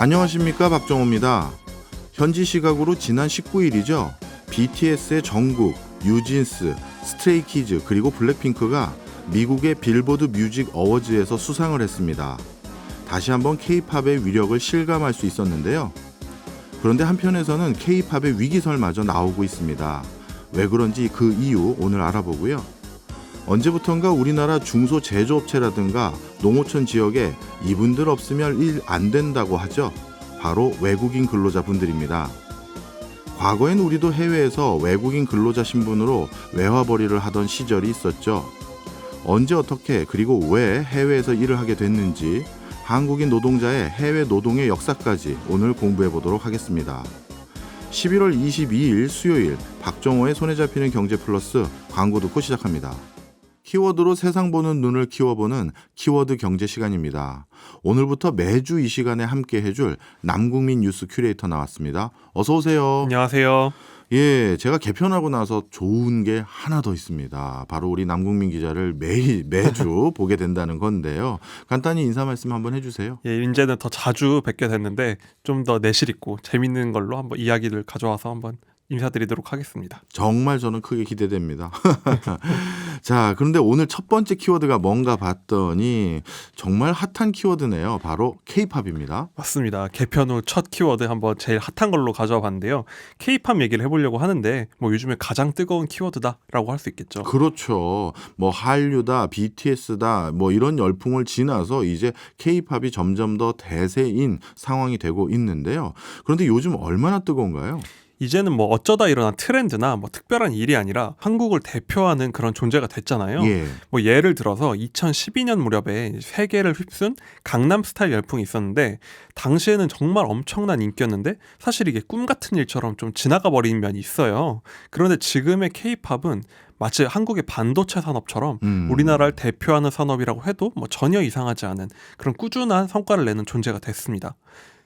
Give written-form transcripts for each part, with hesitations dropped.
안녕하십니까, 박정호입니다. 현지 시각으로 지난 19일이죠. BTS의 정국, 뉴진스, 스트레이키즈 그리고 블랙핑크가 미국의 빌보드 뮤직 어워즈에서 수상을 했습니다. 다시 한번 K-팝의 위력을 실감할 수 있었는데요. 그런데 한편에서는 K-팝의 위기설마저 나오고 있습니다. 왜 그런지 그 이유 오늘 알아보고요. 언제부턴가 우리나라 중소제조업체라든가 농어촌 지역에 이분들 없으면 일 안 된다고 하죠. 바로 외국인 근로자분들입니다. 과거엔 우리도 해외에서 외국인 근로자 신분으로 외화벌이를 하던 시절이 있었죠. 언제 어떻게 그리고 왜 해외에서 일을 하게 됐는지 한국인 노동자의 해외 노동의 역사까지 오늘 공부해 보도록 하겠습니다. 11월 22일 수요일 박정호의 손에 잡히는 경제 플러스 광고 듣고 시작합니다. 키워드로 세상 보는 눈을 키워보는 키워드 경제 시간입니다. 오늘부터 매주 이 시간에 함께 해줄 남국민 뉴스 큐레이터 나왔습니다. 어서 오세요. 안녕하세요. 예, 제가 개편하고 나서 좋은 게 하나 더 있습니다. 바로 우리 남국민 기자를 매주 보게 된다는 건데요. 간단히 인사 말씀 한번 해주세요. 예, 이제는 더 자주 뵙게 됐는데 좀 더 내실 있고 재밌는 걸로 한번 이야기를 가져와서 한번 인사드리도록 하겠습니다. 정말 저는 크게 기대됩니다. 자, 그런데 오늘 첫 번째 키워드가 뭔가 봤더니 정말 핫한 키워드네요. 바로 K-팝입니다. 맞습니다. 개편 후 첫 키워드 한번 제일 핫한 걸로 가져와 봤는데요. K-팝 얘기를 해보려고 하는데 뭐 요즘에 가장 뜨거운 키워드다라고 할 수 있겠죠. 그렇죠. 뭐 한류다, BTS다, 뭐 이런 열풍을 지나서 이제 K-팝이 점점 더 대세인 상황이 되고 있는데요. 그런데 요즘 얼마나 뜨거운가요? 이제는 뭐 어쩌다 일어난 트렌드나 뭐 특별한 일이 아니라 한국을 대표하는 그런 존재가 됐잖아요. 예. 뭐 예를 들어서 2012년 무렵에 세계를 휩쓴 강남스타일 열풍이 있었는데 당시에는 정말 엄청난 인기였는데 사실 이게 꿈 같은 일처럼 좀 지나가 버린 면이 있어요. 그런데 지금의 K-팝은 마치 한국의 반도체 산업처럼 우리나라를 대표하는 산업이라고 해도 뭐 전혀 이상하지 않은 그런 꾸준한 성과를 내는 존재가 됐습니다.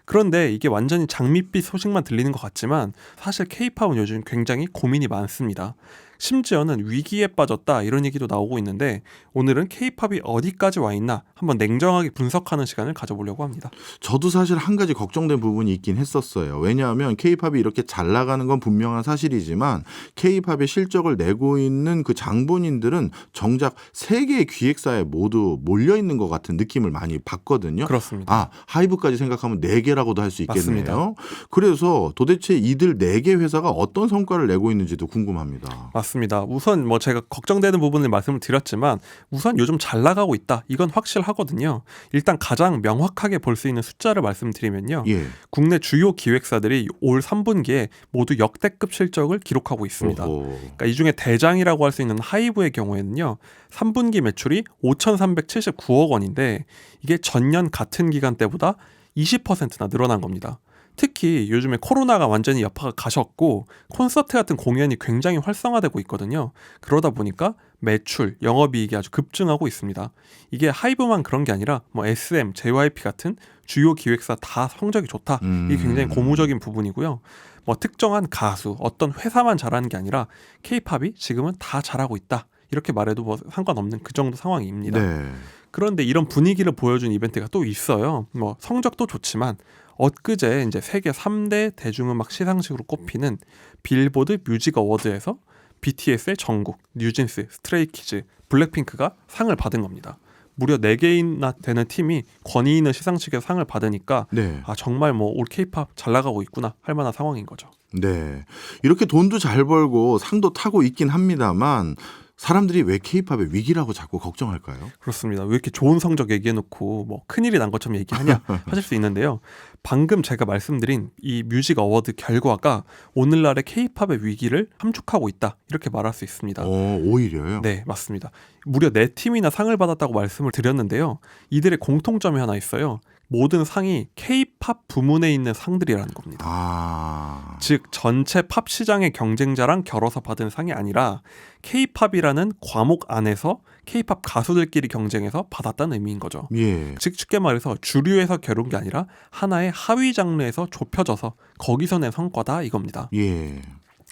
그런데 이게 완전히 장밋빛 소식만 들리는 것 같지만 사실 K-팝은 요즘 굉장히 고민이 많습니다. 심지어는 위기에 빠졌다 이런 얘기도 나오고 있는데 오늘은 K-팝이 어디까지 와 있나 한번 냉정하게 분석하는 시간을 가져보려고 합니다. 저도 사실 한 가지 걱정된 부분이 있긴 했었어요. 왜냐하면 K-팝이 이렇게 잘 나가는 건 분명한 사실이지만 K-팝의 실적을 내고 있는 그 장본인들은 정작 세계의 기획사에 모두 몰려있는 것 같은 느낌을 많이 받거든요. 그렇습니다. 하이브까지 생각하면 4개라고도 할 수 있겠네요. 맞습니다. 그래서 도대체 이들 4개 회사가 어떤 성과를 내고 있는지도 궁금합니다. 맞습니다. 우선 뭐 제가 걱정되는 부분을 말씀을 드렸지만 우선 요즘 잘 나가고 있다. 이건 확실하거든요. 일단 가장 명확하게 볼 수 있는 숫자를 말씀드리면요. 예. 국내 주요 기획사들이 올 3분기에 모두 역대급 실적을 기록하고 있습니다. 그러니까 이 중에 대장이라고 할 수 있는 하이브의 경우에는요. 3분기 매출이 5,379억 원인데 이게 전년 같은 기간 때보다 20%나 늘어난 겁니다. 특히 요즘에 코로나가 완전히 여파가 가셨고 콘서트 같은 공연이 굉장히 활성화되고 있거든요. 그러다 보니까 매출, 영업이익이 아주 급증하고 있습니다. 이게 하이브만 그런 게 아니라 뭐 SM, JYP 같은 주요 기획사 다 성적이 좋다. 이게 굉장히 고무적인 부분이고요. 뭐 특정한 가수, 어떤 회사만 잘하는 게 아니라 K-팝이 지금은 다 잘하고 있다. 이렇게 말해도 뭐 상관없는 그 정도 상황입니다. 네. 그런데 이런 분위기를 보여준 이벤트가 또 있어요. 뭐 성적도 좋지만 엊그제 이제 세계 3대 대중음악 시상식으로 꼽히는 빌보드 뮤직 어워드에서 BTS의 정국, 뉴진스, 스트레이키즈, 블랙핑크가 상을 받은 겁니다. 무려 4개나 되는 팀이 권위 있는 시상식에서 상을 받으니까 네. 정말 뭐 올 K-팝 잘 나가고 있구나 할 만한 상황인 거죠. 네. 이렇게 돈도 잘 벌고 상도 타고 있긴 합니다만 사람들이 왜 K-팝의 위기라고 자꾸 걱정할까요? 그렇습니다. 왜 이렇게 좋은 성적 얘기해놓고 뭐 큰일이 난 것처럼 얘기하냐 하실 수 있는데요. 방금 제가 말씀드린 이 뮤직 어워드 결과가 오늘날의 K-팝의 위기를 함축하고 있다 이렇게 말할 수 있습니다. 오히려요? 네, 맞습니다. 무려 4팀이나 상을 받았다고 말씀을 드렸는데요. 이들의 공통점이 하나 있어요. 모든 상이 K-팝 부문에 있는 상들이라는 겁니다. 즉 전체 팝 시장의 경쟁자랑 겨뤄서 받은 상이 아니라 K-팝이라는 과목 안에서 K-팝 가수들끼리 경쟁해서 받았다는 의미인 거죠. 예. 즉 쉽게 말해서 주류에서 겨룬 게 아니라 하나의 하위 장르에서 좁혀져서 거기서 낸 성과다 이겁니다. 예.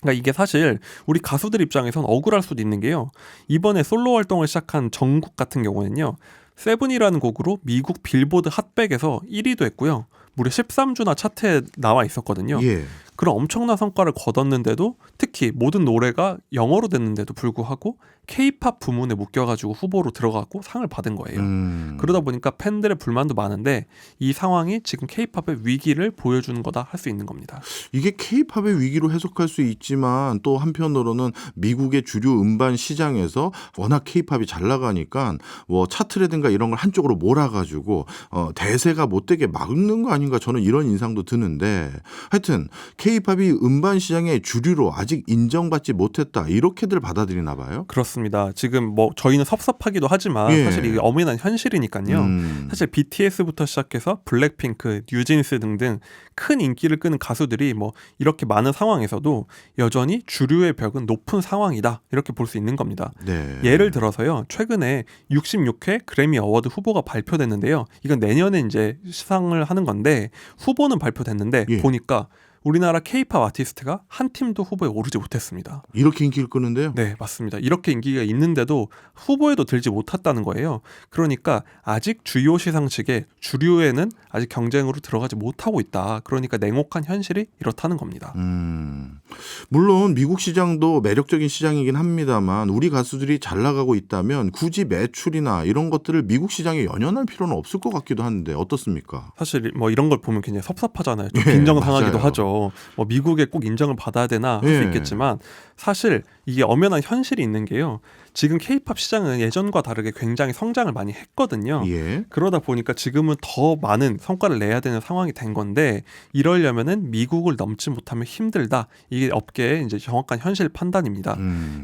그러니까 이게 사실 우리 가수들 입장에선 억울할 수도 있는 게요. 이번에 솔로 활동을 시작한 정국 같은 경우에는요. 세븐이라는 곡으로 미국 빌보드 핫백에서 1위도 했고요. 무려 13주나 차트에 나와 있었거든요. 예. 그런 엄청난 성과를 거뒀는데도 특히 모든 노래가 영어로 됐는데도 불구하고 K-팝 부문에 묶여가지고 후보로 들어가고 상을 받은 거예요. 그러다 보니까 팬들의 불만도 많은데 이 상황이 지금 K-팝의 위기를 보여주는 거다 할 수 있는 겁니다. 이게 K-팝의 위기로 해석할 수 있지만 또 한편으로는 미국의 주류 음반 시장에서 워낙 K-팝이 잘 나가니까 뭐 차트라든가 이런 걸 한쪽으로 몰아가지고 대세가 못 되게 막는 거 아닌가 저는 이런 인상도 드는데 하여튼 K-팝이 음반 시장의 주류로 아직 인정받지 못했다 이렇게들 받아들이나 봐요. 그렇습니다. 지금 뭐 저희는 섭섭하기도 하지만 예. 사실 이게 엄연한 현실이니까요. 사실 BTS부터 시작해서 블랙핑크, 뉴진스 등등 큰 인기를 끄는 가수들이 뭐 이렇게 많은 상황에서도 여전히 주류의 벽은 높은 상황이다 이렇게 볼 수 있는 겁니다. 네. 예를 들어서요. 최근에 66회 그래미 어워드 후보가 발표됐는데요. 이건 내년에 이제 시상을 하는 건데 후보는 발표됐는데 예. 보니까 우리나라 K-팝 아티스트가 한 팀도 후보에 오르지 못했습니다. 이렇게 인기를 끄는데요. 네, 맞습니다. 이렇게 인기가 있는데도 후보에도 들지 못했다는 거예요. 그러니까 아직 주요 시상식에 주류에는 아직 경쟁으로 들어가지 못하고 있다. 그러니까 냉혹한 현실이 이렇다는 겁니다. 물론 미국 시장도 매력적인 시장이긴 합니다만 우리 가수들이 잘 나가고 있다면 굳이 매출이나 이런 것들을 미국 시장에 연연할 필요는 없을 것 같기도 한데 어떻습니까? 사실 뭐 이런 걸 보면 굉장히 섭섭하잖아요. 좀 예, 빈정상하기도 맞아요. 하죠. 뭐 미국에 꼭 인정을 받아야 되나 할 수 예. 있겠지만 사실 이게 엄연한 현실이 있는 게요. 지금 K-팝 시장은 예전과 다르게 굉장히 성장을 많이 했거든요. 예. 그러다 보니까 지금은 더 많은 성과를 내야 되는 상황이 된 건데 이러려면은 미국을 넘지 못하면 힘들다. 이게 업계의 이제 정확한 현실 판단입니다.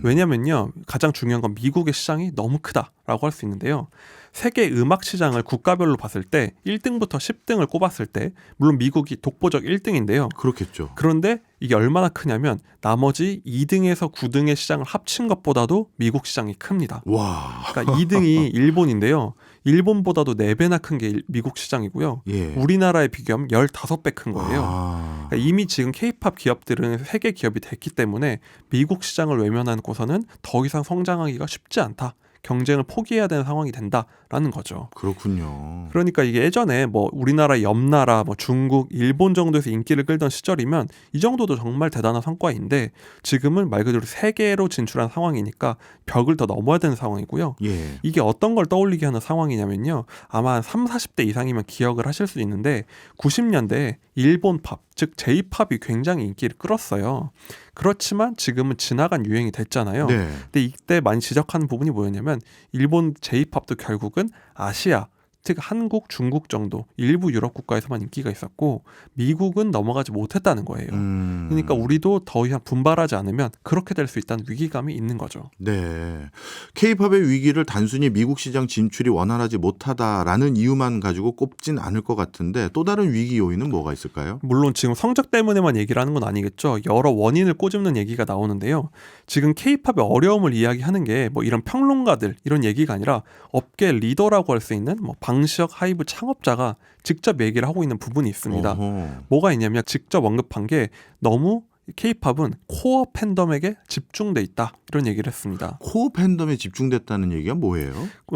왜냐면요. 가장 중요한 건 미국의 시장이 너무 크다라고 할 수 있는데요. 세계 음악 시장을 국가별로 봤을 때 1등부터 10등을 꼽았을 때 물론 미국이 독보적 1등인데요. 그렇겠죠. 그런데 이게 얼마나 크냐면 나머지 2등에서 9등의 시장을 합친 것보다도 미국 시장이 큽니다. 와. 그러니까 2등이 일본인데요. 일본보다도 4배나 큰 게 미국 시장이고요. 예. 우리나라에 비교하면 15배 큰 거예요. 아. 그러니까 이미 지금 K-팝 기업들은 세계 기업이 됐기 때문에 미국 시장을 외면하고서는 더 이상 성장하기가 쉽지 않다. 경쟁을 포기해야 되는 상황이 된다라는 거죠. 그렇군요. 그러니까 이게 예전에 뭐 우리나라 옆 나라 뭐 중국, 일본 정도에서 인기를 끌던 시절이면 이 정도도 정말 대단한 성과인데 지금은 말 그대로 세계로 진출한 상황이니까 벽을 더 넘어야 되는 상황이고요. 예. 이게 어떤 걸 떠올리게 하는 상황이냐면요. 아마 한 3, 40대 이상이면 기억을 하실 수 있는데 90년대에 일본 팝, 즉 J-팝이 굉장히 인기를 끌었어요. 그렇지만 지금은 지나간 유행이 됐잖아요. 네. 근데 이때 많이 지적하는 부분이 뭐였냐면 일본 J-팝도 결국은 아시아, 즉 한국, 중국 정도 일부 유럽 국가에서만 인기가 있었고 미국은 넘어가지 못했다는 거예요. 그러니까 우리도 더 이상 분발하지 않으면 그렇게 될 수 있다는 위기감이 있는 거죠. 네. K-팝의 위기를 단순히 미국 시장 진출이 원활하지 못하다라는 이유만 가지고 꼽진 않을 것 같은데 또 다른 위기 요인은 뭐가 있을까요? 물론 지금 성적 때문에만 얘기를 하는 건 아니겠죠. 여러 원인을 꼬집는 얘기가 나오는데요. 지금 K-팝의 어려움을 이야기하는 게 뭐 이런 평론가들 이런 얘기가 아니라 업계 리더라고 할 수 있는 뭐 방시혁 하이브 창업자가 직접 얘기를 하고 있는 부분이 있습니다. 어허. 뭐가 있냐면 직접 언급한 게 너무 K-팝은 코어 팬덤에게 집중돼 있다 이런 얘기를 했습니다. 코어 팬덤에 집중됐다는 얘기가 뭐예요?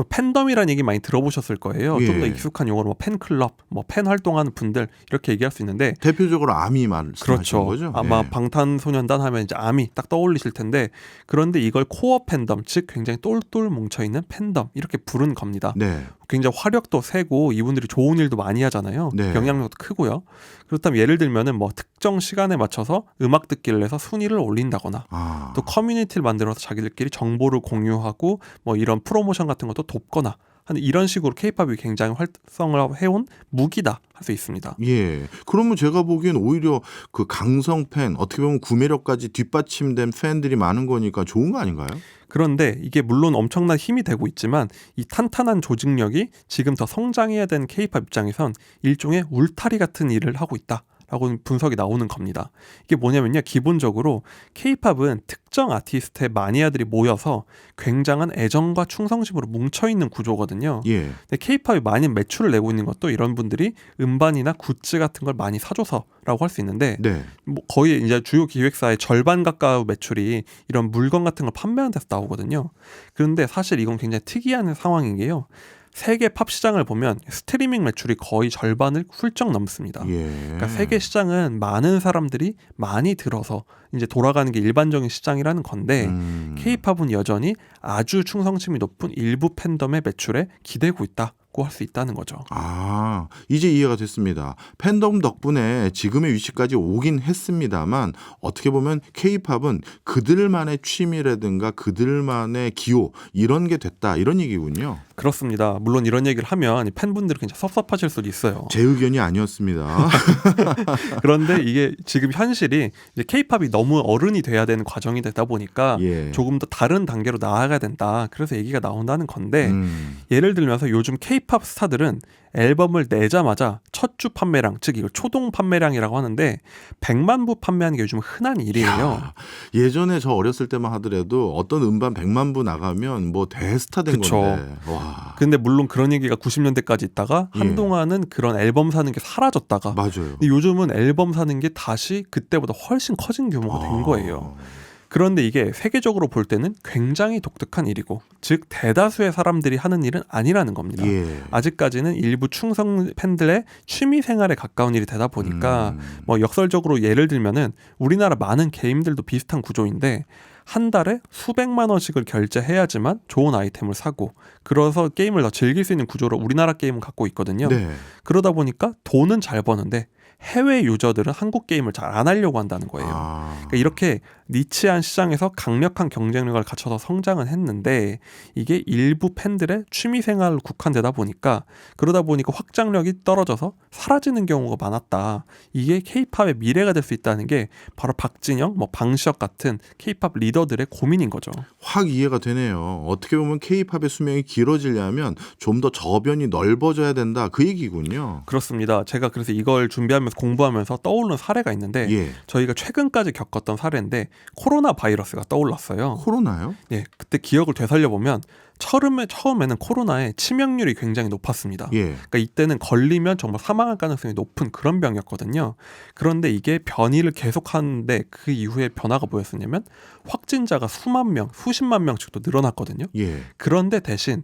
팬덤이라는 얘기 많이 들어보셨을 거예요. 예. 좀 더 익숙한 용어로 뭐 팬클럽, 뭐 팬 활동하는 분들 이렇게 얘기할 수 있는데 대표적으로 아미 말씀하신 그렇죠. 거죠? 아마 예. 방탄소년단 하면 이제 아미 딱 떠올리실 텐데 그런데 이걸 코어 팬덤, 즉 굉장히 똘똘 뭉쳐있는 팬덤 이렇게 부른 겁니다. 네. 굉장히 화력도 세고 이분들이 좋은 일도 많이 하잖아요. 네. 영향력도 크고요. 그렇다면 예를 들면은 뭐 특정 시간에 맞춰서 음악 듣기를 해서 순위를 올린다거나 아. 또 커뮤니티를 만들어서 자기들끼리 정보를 공유하고 뭐 이런 프로모션 같은 것도 돕거나 하는 이런 식으로 K-팝이 굉장히 활성을 해온 무기다 할 수 있습니다. 예. 그러면 제가 보기엔 오히려 그 강성 팬, 어떻게 보면 구매력까지 뒷받침된 팬들이 많은 거니까 좋은 거 아닌가요? 그런데 이게 물론 엄청난 힘이 되고 있지만 이 탄탄한 조직력이 지금 더 성장해야 되는 K-팝 입장에선 일종의 울타리 같은 일을 하고 있다. 라고 분석이 나오는 겁니다. 이게 뭐냐면요. 기본적으로 K-팝은 특정 아티스트의 마니아들이 모여서 굉장한 애정과 충성심으로 뭉쳐있는 구조거든요. 예. 근데 K-팝이 많이 매출을 내고 있는 것도 이런 분들이 음반이나 굿즈 같은 걸 많이 사줘서라고 할 수 있는데 네. 뭐 거의 이제 주요 기획사의 절반 가까운 매출이 이런 물건 같은 걸 판매하는 데서 나오거든요. 그런데 사실 이건 굉장히 특이한 상황인 게요. 세계 팝 시장을 보면 스트리밍 매출이 거의 절반을 훌쩍 넘습니다. 예. 그러니까 세계 시장은 많은 사람들이 많이 들어서 이제 돌아가는 게 일반적인 시장이라는 건데 K-팝은 여전히 아주 충성심이 높은 일부 팬덤의 매출에 기대고 있다고 할 수 있다는 거죠. 아, 이제 이해가 됐습니다. 팬덤 덕분에 지금의 위치까지 오긴 했습니다만 어떻게 보면 K-팝은 그들만의 취미라든가 그들만의 기호 이런 게 됐다 이런 얘기군요. 그렇습니다. 물론 이런 얘기를 하면 팬분들이 굉장히 섭섭하실 수도 있어요. 제 의견이 아니었습니다. 그런데 이게 지금 현실이 이제 K-팝이 너무 어른이 돼야 되는 과정이 되다 보니까 예. 조금 더 다른 단계로 나아가야 된다. 그래서 얘기가 나온다는 건데 예를 들면서 요즘 K-팝 스타들은 앨범을 내자마자 첫 주 판매량, 즉 이걸 초동 판매량이라고 하는데 100만 부 판매하는 게 요즘 흔한 일이에요. 야, 예전에 저 어렸을 때만 하더라도 어떤 음반 100만 부 나가면 뭐 대스타 된 그쵸. 건데. 와. 근데 물론 그런 얘기가 90년대까지 있다가 예. 한동안은 그런 앨범 사는 게 사라졌다가 맞아요. 근데 요즘은 앨범 사는 게 다시 그때보다 훨씬 커진 규모가 된 거예요. 그런데 이게 세계적으로 볼 때는 굉장히 독특한 일이고 즉 대다수의 사람들이 하는 일은 아니라는 겁니다. 예. 아직까지는 일부 충성 팬들의 취미 생활에 가까운 일이 되다 보니까 뭐 역설적으로 예를 들면은 우리나라 많은 게임들도 비슷한 구조인데 한 달에 수백만 원씩을 결제해야지만 좋은 아이템을 사고 그래서 게임을 더 즐길 수 있는 구조로 우리나라 게임은 갖고 있거든요. 네. 그러다 보니까 돈은 잘 버는데 해외 유저들은 한국 게임을 잘 안 하려고 한다는 거예요. 그러니까 이렇게 니치한 시장에서 강력한 경쟁력을 갖춰서 성장은 했는데 이게 일부 팬들의 취미 생활로 국한되다 보니까 그러다 보니까 확장력이 떨어져서 사라지는 경우가 많았다. 이게 K-팝의 미래가 될 수 있다는 게 바로 박진영, 뭐 방시혁 같은 K-팝 리더들의 고민인 거죠. 확 이해가 되네요. 어떻게 보면 K-팝의 수명이 길어지려면 좀 더 저변이 넓어져야 된다 그 얘기군요. 그렇습니다. 제가 그래서 이걸 준비하면서 공부하면서 떠오르는 사례가 있는데 예. 저희가 최근까지 겪었던 사례인데 코로나 바이러스가 떠올랐어요. 코로나요? 예, 그때 기억을 되살려 보면 처음에는 코로나의 치명률이 굉장히 높았습니다. 예. 그러니까 이때는 걸리면 정말 사망할 가능성이 높은 그런 병이었거든요. 그런데 이게 변이를 계속하는데 그 이후에 변화가 뭐였었냐면 확진자가 수만 명, 수십만 명씩도 늘어났거든요. 예. 그런데 대신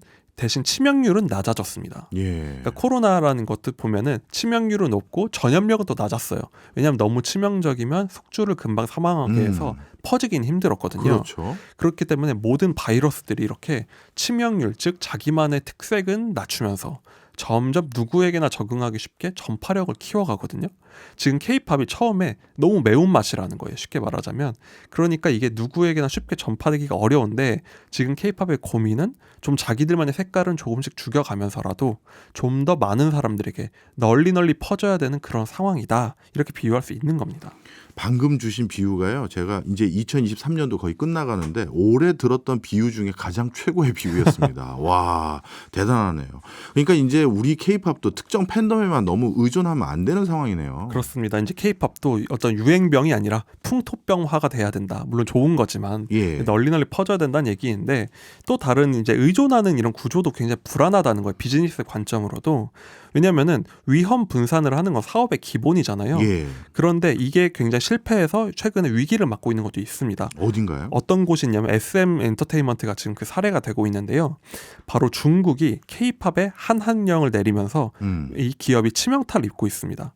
치명률은 낮아졌습니다. 예. 그러니까 코로나라는 것도 보면은 치명률은 높고 전염력은 또 낮았어요. 왜냐하면 너무 치명적이면 숙주를 금방 사망하게 해서 퍼지긴 힘들었거든요. 그렇죠. 그렇기 때문에 모든 바이러스들이 이렇게 치명률, 즉 자기만의 특색은 낮추면서 점점 누구에게나 적응하기 쉽게 전파력을 키워가거든요. 지금 K-팝이 처음에 너무 매운맛이라는 거예요. 쉽게 말하자면. 그러니까 이게 누구에게나 쉽게 전파되기가 어려운데 지금 K-팝의 고민은 좀 자기들만의 색깔은 조금씩 죽여가면서라도 좀 더 많은 사람들에게 널리 퍼져야 되는 그런 상황이다. 이렇게 비유할 수 있는 겁니다. 방금 주신 비유가요. 제가 이제 2023년도 거의 끝나가는데 올해 들었던 비유 중에 가장 최고의 비유였습니다. 와, 대단하네요. 그러니까 이제 우리 K-팝도 특정 팬덤에만 너무 의존하면 안 되는 상황이네요. 그렇습니다. 이제 K-팝도 어떤 유행병이 아니라 풍토병화가 돼야 된다. 물론 좋은 거지만 예. 널리 퍼져야 된다는 얘기인데 또 다른 이제 의존하는 이런 구조도 굉장히 불안하다는 거예요. 비즈니스 관점으로도. 왜냐면은 위험 분산을 하는 건 사업의 기본이잖아요. 예. 그런데 이게 굉장히 실패해서 최근에 위기를 맞고 있는 것도 있습니다. 어딘가요? 어떤 곳이 있냐면 SM 엔터테인먼트가 지금 그 사례가 되고 있는데요. 바로 중국이 K-팝에 한한령을 내리면서 이 기업이 치명타를 입고 있습니다.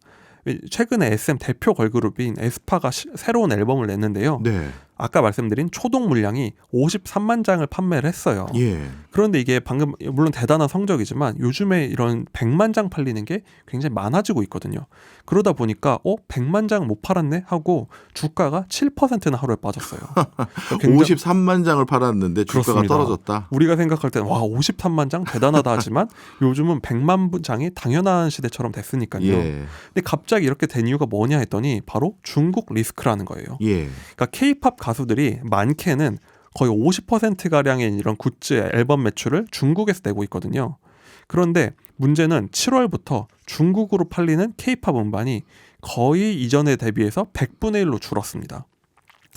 최근에 SM 대표 걸그룹인 에스파가 새로운 앨범을 냈는데요. 네. 아까 말씀드린 초동 물량이 53만 장을 판매를 했어요. 예. 그런데 이게 방금 물론 대단한 성적이지만 요즘에 이런 100만 장 팔리는 게 굉장히 많아지고 있거든요. 그러다 보니까 100만 장 못 팔았네 하고 주가가 7%나 하루에 빠졌어요. 53만 장을 팔았는데 주가가 그렇습니다. 떨어졌다. 우리가 생각할 때는 와 53만 장 대단하다 하지만 요즘은 100만 장이 당연한 시대처럼 됐으니까요. 예. 근데 갑자기 이렇게 된 이유가 뭐냐 했더니 바로 중국 리스크라는 거예요. 예. 그러니까 K-팝 가수들이 많게는 거의 50%가량의 이런 굿즈 앨범 매출을 중국에서 내고 있거든요. 그런데 문제는 7월부터 중국으로 팔리는 K-팝 음반이 거의 이전에 대비해서 100분의 1로 줄었습니다.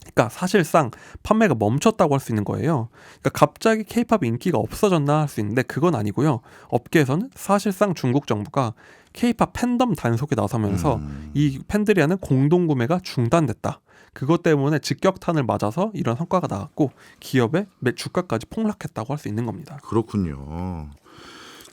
그러니까 사실상 판매가 멈췄다고 할 수 있는 거예요. 그러니까 갑자기 K-팝 인기가 없어졌나 할 수 있는데 그건 아니고요. 업계에서는 사실상 중국 정부가 K-팝 팬덤 단속에 나서면서 이 팬들이 하는 공동 구매가 중단됐다. 그것 때문에 직격탄을 맞아서 이런 성과가 나왔고 기업의 주가까지 폭락했다고 할 수 있는 겁니다. 그렇군요.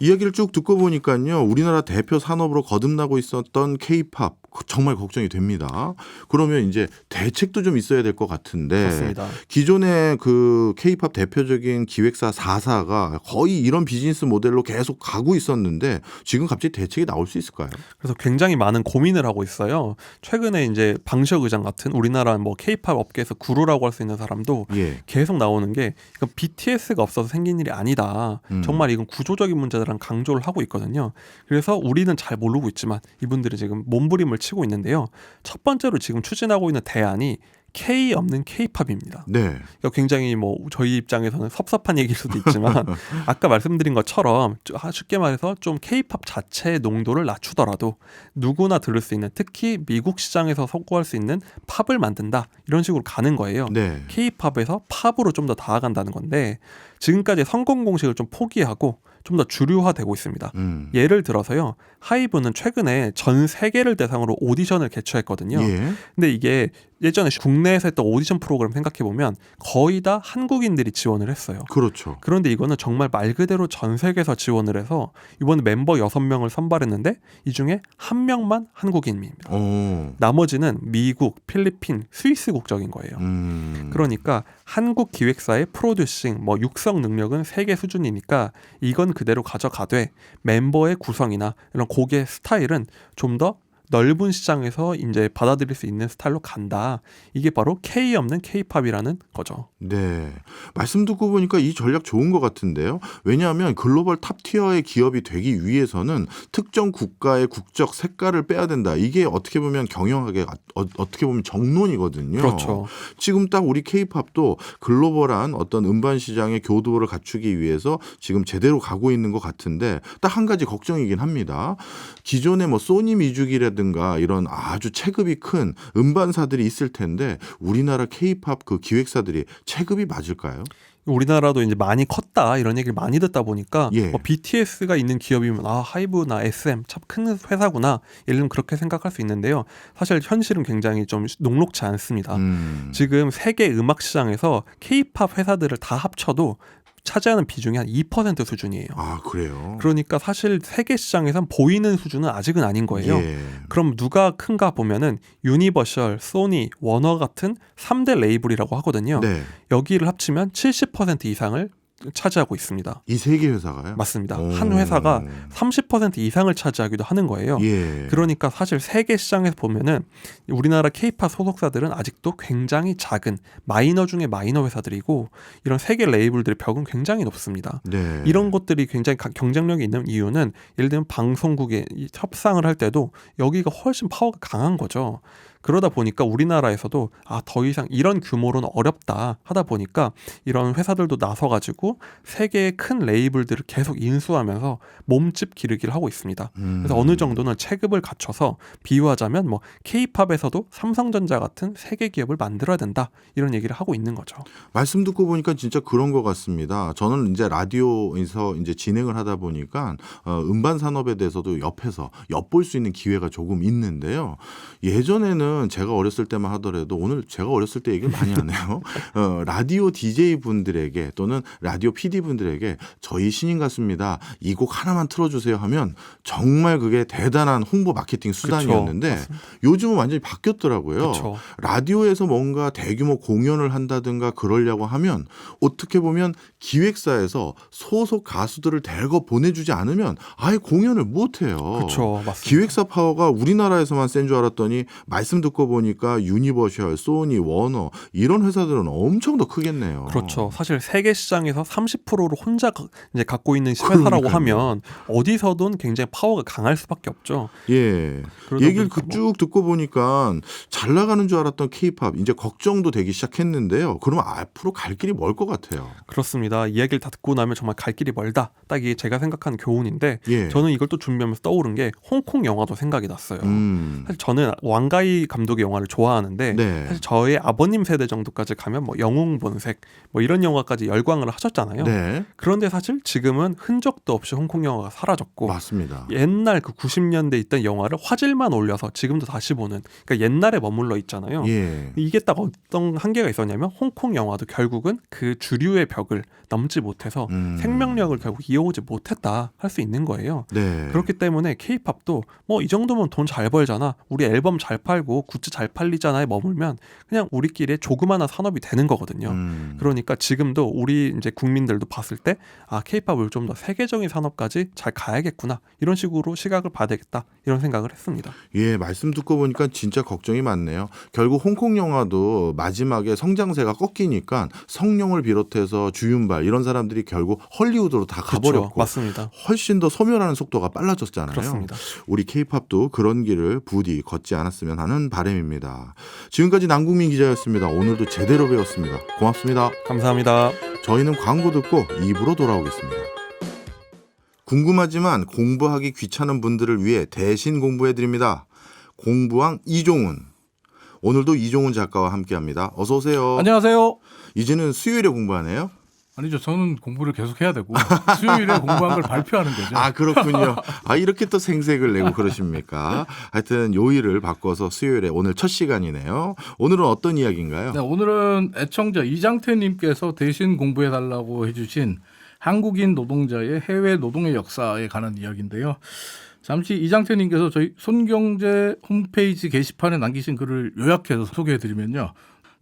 이야기를 쭉 듣고 보니까요. 우리나라 대표 산업으로 거듭나고 있었던 K-팝 정말 걱정이 됩니다. 그러면 이제 대책도 좀 있어야 될 것 같은데 그렇습니다. 기존의 그 K-팝 대표적인 기획사 4사가 거의 이런 비즈니스 모델로 계속 가고 있었는데 지금 갑자기 대책이 나올 수 있을까요? 그래서 굉장히 많은 고민을 하고 있어요. 최근에 이제 방시혁 의장 같은 우리나라 뭐 K-팝 업계에서 구루라고 할 수 있는 사람도 예. 계속 나오는 게 이건 BTS가 없어서 생긴 일이 아니다. 정말 이건 구조적인 문제다라는 강조를 하고 있거든요. 그래서 우리는 잘 모르고 있지만 이분들이 지금 몸부림을 치고 있는데요. 첫 번째로 지금 추진하고 있는 대안이 K 없는 K-팝입니다. 네. 그러니까 굉장히 뭐 저희 입장에서는 섭섭한 얘기일 수도 있지만 아까 말씀드린 것처럼 쉽게 말해서 좀 K-팝 자체의 농도를 낮추더라도 누구나 들을 수 있는, 특히 미국 시장에서 성공할 수 있는 팝을 만든다, 이런 식으로 가는 거예요. 네. K-팝에서 팝으로 좀 더 나아간다는 건데 지금까지 성공 공식을 좀 포기하고 좀 더 주류화되고 있습니다. 예를 들어서요. 하이브는 최근에 전 세계를 대상으로 오디션을 개최했거든요. 예. 근데 이게 예전에 국내에서 했던 오디션 프로그램 생각해보면 거의 다 한국인들이 지원을 했어요. 그렇죠. 그런데 이거는 정말 말 그대로 전 세계에서 지원을 해서 이번에 멤버 6명을 선발했는데 이 중에 1명만 한국인입니다. 나머지는 미국, 필리핀, 스위스 국적인 거예요. 그러니까 한국 기획사의 프로듀싱, 뭐 육성 능력은 세계 수준이니까 이건 그대로 가져가되 멤버의 구성이나 이런 곡의 스타일은 좀 더 넓은 시장에서 이제 받아들일 수 있는 스타일로 간다. 이게 바로 K 없는 K-팝이라는 거죠. 네. 말씀 듣고 보니까 이 전략 좋은 것 같은데요. 왜냐하면 글로벌 탑티어의 기업이 되기 위해서는 특정 국가의 국적 색깔을 빼야 된다. 이게 어떻게 보면 경영학의 어떻게 보면 정론이거든요. 그렇죠. 지금 딱 우리 K-팝도 글로벌한 어떤 음반 시장의 교두보를 갖추기 위해서 지금 제대로 가고 있는 것 같은데 딱 한 가지 걱정이긴 합니다. 기존에 뭐 소니 뮤직이라든가 이런 아주 체급이 큰 음반사들이 있을 텐데 우리나라 K-팝 그 기획사들이 체급이 맞을까요? 우리나라도 이제 많이 컸다 이런 얘기를 많이 듣다 보니까 예. 뭐 BTS가 있는 기업이면 하이브나 SM 참 큰 회사구나, 예를 들면 그렇게 생각할 수 있는데요. 사실 현실은 굉장히 좀 녹록지 않습니다. 지금 세계 음악 시장에서 K-팝 회사들을 다 합쳐도 차지하는 비중이 한 2% 수준이에요. 아, 그래요? 그러니까 사실 세계 시장에선 보이는 수준은 아직은 아닌 거예요. 예. 그럼 누가 큰가 보면은 유니버셜, 소니, 워너 같은 3대 레이블이라고 하거든요. 네. 여기를 합치면 70% 이상을 차지하고 있습니다. 이 세 개 회사가요? 맞습니다. 한 회사가 30% 이상을 차지하기도 하는 거예요. 예. 그러니까 사실 세계 시장에서 보면은 우리나라 K-팝 소속사들은 아직도 굉장히 작은 마이너 중에 마이너 회사들이고 이런 세계 레이블들의 벽은 굉장히 높습니다. 네. 이런 것들이 굉장히 경쟁력이 있는 이유는 예를 들면 방송국에 협상을 할 때도 여기가 훨씬 파워가 강한 거죠. 그러다 보니까 우리나라에서도 더 이상 이런 규모로는 어렵다 하다 보니까 이런 회사들도 나서가지고 세계의 큰 레이블들을 계속 인수하면서 몸집 기르기를 하고 있습니다. 그래서 어느 정도는 체급을 갖춰서 비유하자면 뭐 K-팝에서도 삼성전자 같은 세계 기업을 만들어야 된다, 이런 얘기를 하고 있는 거죠. 말씀 듣고 보니까 진짜 그런 것 같습니다. 저는 이제 라디오에서 이제 진행을 하다 보니까 음반 산업에 대해서도 옆에서 엿볼 수 있는 기회가 조금 있는데요. 예전에는 제가 어렸을 때만 하더라도, 오늘 제가 어렸을 때 얘기를 많이 하네요. 라디오 DJ 분들에게 또는 라디오 PD 분들에게 저희 신인 같습니다, 이 곡 하나만 틀어주세요 하면 정말 그게 대단한 홍보 마케팅 수단이었는데 그쵸. 요즘은 완전히 바뀌었더라고요. 그쵸. 라디오에서 뭔가 대규모 공연을 한다든가 그러려고 하면 어떻게 보면 기획사에서 소속 가수들을 대거 보내주지 않으면 아예 공연을 못해요. 그렇죠, 맞습니다. 기획사 파워가 우리나라에서만 센 줄 알았더니 말씀 듣고 보니까 유니버셜, 소니, 워너 이런 회사들은 엄청 더 크겠네요. 그렇죠. 사실 세계 시장에서 30%를 혼자 이제 갖고 있는 회사라고 하면 어디서든 굉장히 파워가 강할 수밖에 없죠. 예. 그러다 얘기를 보니까 쭉 듣고 보니까 잘 나가는 줄 알았던 K-팝 이제 걱정도 되기 시작했는데요. 그러면 앞으로 갈 길이 멀 것 같아요. 그렇습니다. 이야기를 다 듣고 나면 정말 갈 길이 멀다, 딱 이게 제가 생각하는 교훈인데 예. 저는 이걸 또 준비하면서 떠오른 게 홍콩 영화도 생각이 났어요. 사실 저는 왕가이 감독의 영화를 좋아하는데 네. 사실 저의 아버님 세대 정도까지 가면 뭐 영웅본색 뭐 이런 영화까지 열광을 터졌잖아요. 네. 그런데 사실 지금은 흔적도 없이 홍콩 영화가 사라졌고 맞습니다. 옛날 그 90년대 있던 영화를 화질만 올려서 지금도 다시 보는, 그러니까 옛날에 머물러 있잖아요. 예. 이게 딱 어떤 한계가 있었냐면 홍콩 영화도 결국은 그 주류의 벽을 넘지 못해서 생명력을 결국 이어오지 못했다 할 수 있는 거예요. 네. 그렇기 때문에 K-팝도 뭐 이 정도면 돈 잘 벌잖아, 우리 앨범 잘 팔고 굿즈 잘 팔리잖아에 머물면 그냥 우리끼리 조그마한 산업이 되는 거거든요. 그러니까 지금도 우리 이제 국민들도 봤을 때 K-팝을 좀 더 세계적인 산업까지 잘 가야겠구나, 이런 식으로 시각을 봐야 되겠다, 이런 생각을 했습니다. 예, 말씀 듣고 보니까 진짜 걱정이 많네요. 결국 홍콩 영화도 마지막에 성장세가 꺾이니까 성룡을 비롯해서 주윤발 이런 사람들이 결국 헐리우드로 다 가버렸고, 그렇죠. 맞습니다. 훨씬 더 소멸하는 속도가 빨라졌잖아요. 그렇습니다. 우리 K-팝도 그런 길을 부디 걷지 않았으면 하는 바람입니다. 지금까지 남국민 기자였습니다. 오늘도 제대로 배웠습니다. 고맙습니다. 감사합니다. 저희는 광고 듣고 입으로 돌아오겠습니다. 궁금하지만 공부하기 귀찮은 분들을 위해 대신 공부해드립니다. 공부왕 이종훈. 오늘도 이종훈 작가와 함께합니다. 어서 오세요. 안녕하세요. 이제는 수요일에 공부하네요. 아니죠. 저는 공부를 계속 해야 되고 수요일에 공부한 걸 발표하는 거죠. 아, 그렇군요. 이렇게 또 생색을 내고 그러십니까? 하여튼 요일을 바꿔서 수요일에 오늘 첫 시간이네요. 오늘은 어떤 이야기인가요? 네, 오늘은 애청자 이장태님께서 대신 공부해달라고 해주신 한국인 노동자의 해외 노동의 역사에 관한 이야기인데요. 잠시 이장태님께서 저희 손경제 홈페이지 게시판에 남기신 글을 요약해서 소개해드리면요.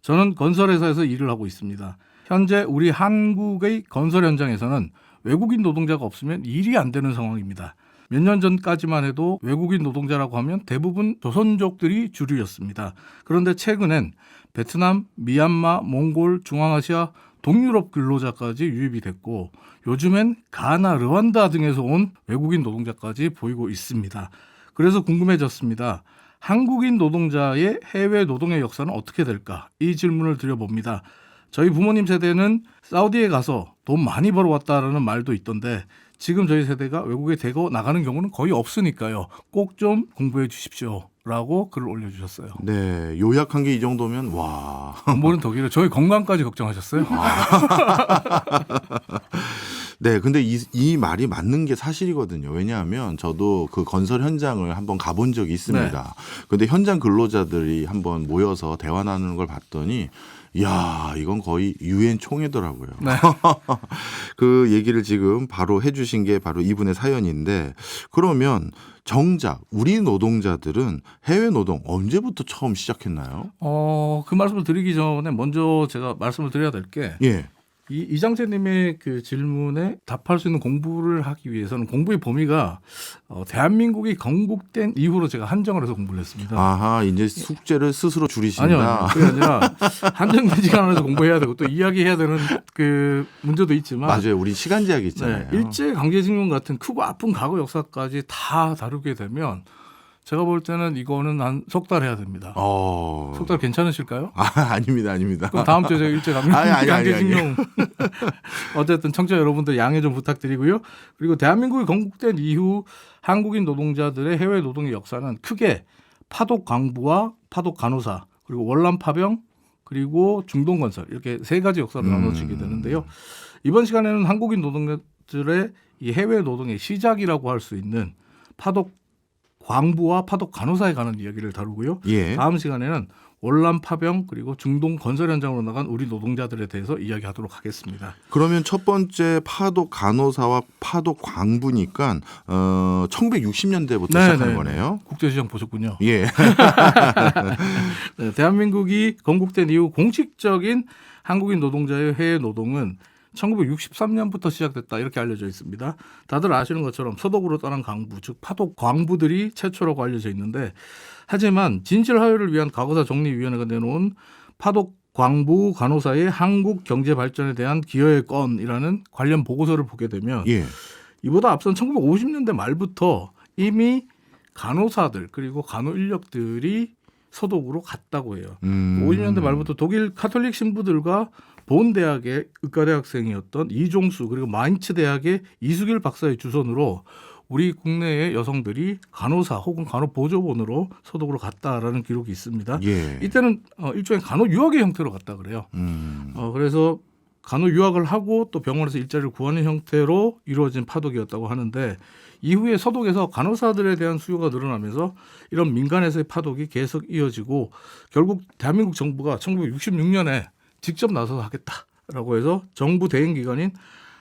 저는 건설회사에서 일을 하고 있습니다. 현재 우리 한국의 건설 현장에서는 외국인 노동자가 없으면 일이 안 되는 상황입니다. 몇 년 전까지만 해도 외국인 노동자라고 하면 대부분 조선족들이 주류였습니다. 그런데 최근엔 베트남, 미얀마, 몽골, 중앙아시아, 동유럽 근로자까지 유입이 됐고 요즘엔 가나, 르완다 등에서 온 외국인 노동자까지 보이고 있습니다. 그래서 궁금해졌습니다. 한국인 노동자의 해외 노동의 역사는 어떻게 될까? 이 질문을 드려봅니다. 저희 부모님 세대는 사우디에 가서 돈 많이 벌어왔다라는 말도 있던데 지금 저희 세대가 외국에 대거 나가는 경우는 거의 없으니까요. 꼭 좀 공부해 주십시오. 라고 글을 올려주셨어요. 네, 요약한 게 이 정도면 와. 공부는 더 길어. 저희 건강까지 걱정하셨어요? 네, 근데 이 말이 맞는 게 사실이거든요. 왜냐하면 저도 그 건설 현장을 한번 가본 적이 있습니다. 근데 현장 근로자들이 한번 모여서 대화 나누는 걸 봤더니 이야, 이건 거의 유엔 총회더라고요. 네. 그 얘기를 지금 바로 해주신 게 바로 이분의 사연인데, 그러면 정작 우리 노동자들은 해외 노동 언제부터 처음 시작했나요? 그 말씀을 드리기 전에 먼저 제가 말씀을 드려야 될 게 예. 이장재님의 그 질문에 답할 수 있는 공부를 하기 위해서는 공부의 범위가 대한민국이 건국된 이후로 제가 한정을 해서 공부를 했습니다. 아하, 이제 숙제를 스스로 줄이신다. 아니요, 그게 아니라 한정되지가 않아서 공부해야 되고 또 이야기해야 되는 그 문제도 있지만 맞아요, 우리 시간 제약이 있잖아요. 일제 강제징용 같은 크고 아픈 과거 역사까지 다 다루게 되면 제가 볼 때는 이거는 한 석 달 해야 됩니다. 석 달 괜찮으실까요? 아닙니다. 그럼 다음 주에 제가 일제 강제징용 어쨌든 청취자 여러분들 양해 좀 부탁드리고요. 그리고 대한민국이 건국된 이후 한국인 노동자들의 해외 노동의 역사는 크게 파독 광부와 파독 간호사 그리고 월남 파병 그리고 중동 건설 이렇게 세 가지 역사로 나눠지게 되는데요. 이번 시간에는 한국인 노동자들의 이 해외 노동의 시작이라고 할 수 있는 파독 광부와 파독 간호사에 관한 이야기를 다루고요. 예. 다음 시간에는 월남 파병 그리고 중동 건설 현장으로 나간 우리 노동자들에 대해서 이야기하도록 하겠습니다. 그러면 첫 번째 파독 간호사와 파독 광부니까 1960년대부터 시작하는 거네요. 국제시장 보셨군요. 예. 네, 대한민국이 건국된 이후 공식적인 한국인 노동자의 해외 노동은 1963년부터 시작됐다 이렇게 알려져 있습니다. 다들 아시는 것처럼 서독으로 떠난 광부, 즉 파독 광부들이 최초라고 알려져 있는데 하지만 진실화요를 위한 과거사 정리위원회가 내놓은 파독 광부 간호사의 한국 경제 발전에 대한 기여의 건이라는 관련 보고서를 보게 되면 이보다 앞선 1950년대 말부터 이미 간호사들 그리고 간호 인력들이 서독으로 갔다고 해요. 50년대 말부터 독일 카톨릭 신부들과 본 대학의 의과대학생이었던 이종수 그리고 마인츠 대학의 이수길 박사의 주선으로 우리 국내의 여성들이 간호사 혹은 간호보조원으로 서독으로 갔다라는 기록이 있습니다. 이때는 일종의 간호 유학의 형태로 갔다 그래요. 그래서 간호 유학을 하고 또 병원에서 일자리를 구하는 형태로 이루어진 파독이었다고 하는데 이후에 서독에서 간호사들에 대한 수요가 늘어나면서 이런 민간에서의 파독이 계속 이어지고 결국 대한민국 정부가 1966년에 직접 나서서 하겠다라고 해서 정부 대행기관인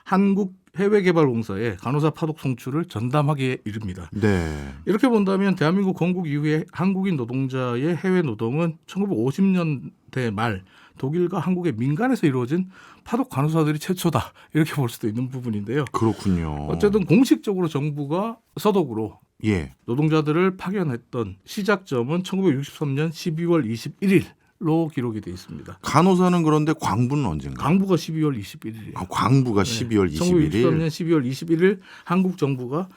한국해외개발공사에 간호사 파독 송출을 전담하기에 이릅니다. 네. 이렇게 본다면 대한민국 건국 이후에 한국인 노동자의 해외 노동은 1950년대 말 독일과 한국의 민간에서 이루어진 파독 간호사들이 최초다 이렇게 볼 수도 있는 부분인데요. 그렇군요. 어쨌든 공식적으로 정부가 서독으로 예. 노동자들을 파견했던 시작점은 1963년 12월 21일로 기록이 되어 있습니다. 간호사는 그런데 광부는 언젠가? 광부가 12월 21일이에요. 아, 광부가 12월 21일. 1963년 12월 21일 한국 정부가